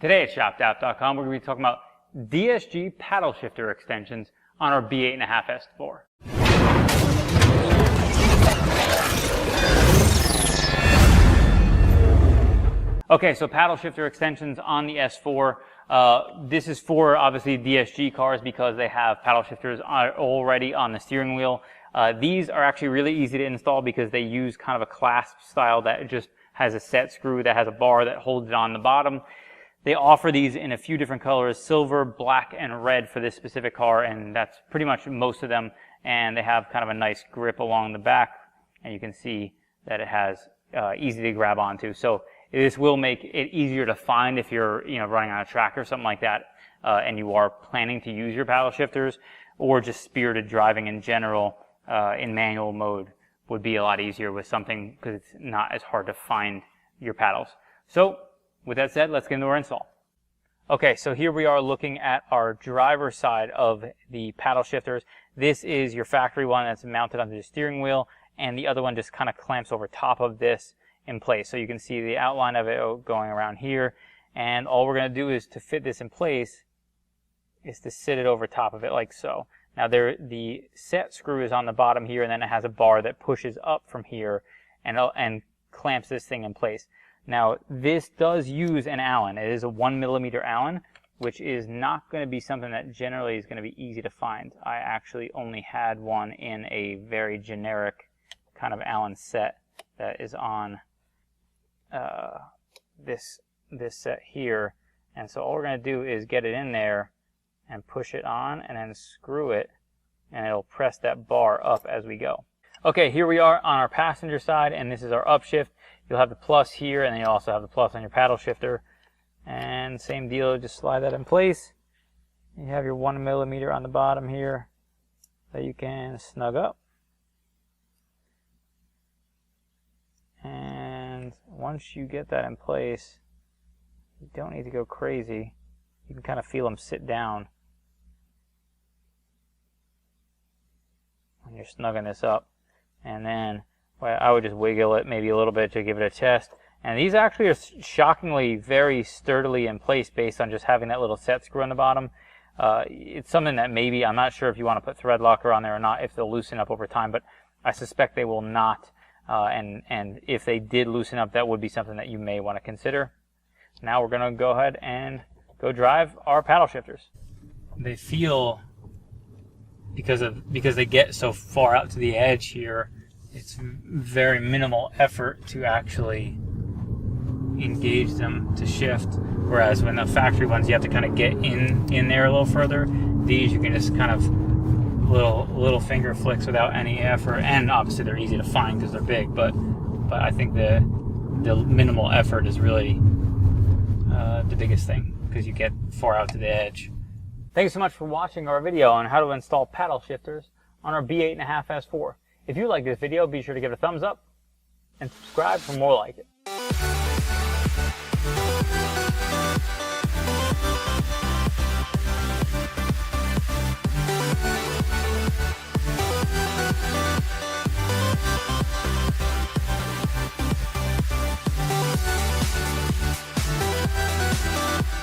Today at shop.dap.com, we're going to be talking about DSG paddle shifter extensions on our B8.5 S4. Okay, so paddle shifter extensions on the S4. This is for obviously DSG cars because they have paddle shifters already on the steering wheel. These are actually really easy to install because they use kind of a clasp style that just has a set screw that has a bar that holds it on the bottom. They offer these in a few different colors, silver, black, and red for this specific car, and that's pretty much most of them. And they have kind of a nice grip along the back, and you can see that it has easy to grab onto. So this will make it easier to find if you're running on a track or something like that, and you are planning to use your paddle shifters, or just spirited driving in general in manual mode would be a lot easier with something because it's not as hard to find your paddles. So with that said, let's get into our install. Okay, so here we are looking at our driver side of the paddle shifters. This is your factory one that's mounted onto the steering wheel, and the other one just kind of clamps over top of this in place. So you can see the outline of it going around here, and all we're going to do is to fit this in place is to sit it over top of it like so. Now the set screw is on the bottom here, and then it has a bar that pushes up from here and clamps this thing in place. Now this does use an Allen. It is a 1mm Allen, which is not going to be something that generally is going to be easy to find. I actually only had one in a very generic kind of Allen set that is on this set here. And so all we're going to do is get it in there and push it on and then screw it, and it'll press that bar up as we go. Okay, here we are on our passenger side, and this is our upshift. You'll have the plus here, and then you'll also have the plus on your paddle shifter. And same deal, just slide that in place. You have your 1mm on the bottom here that you can snug up. And once you get that in place, you don't need to go crazy. You can kind of feel them sit down when you're snugging this up. And then I would just wiggle it maybe a little bit to give it a test. And these actually are shockingly very sturdily in place based on just having that little set screw on the bottom. It's something that maybe, I'm not sure if you want to put thread locker on there or not, if they'll loosen up over time, but I suspect they will not. And if they did loosen up, that would be something that you may want to consider. Now we're going to go ahead and go drive our paddle shifters. They feel, because they get so far out to the edge here, it's very minimal effort to actually engage them to shift. Whereas when the factory ones, you have to kind of get in there a little further. These you can just kind of little finger flicks without any effort, and obviously they're easy to find because they're big. But I think the minimal effort is really the biggest thing because you get far out to the edge. Thank you so much for watching our video on how to install paddle shifters on our B8.5 S4. If you like this video, be sure to give it a thumbs up and subscribe for more like it.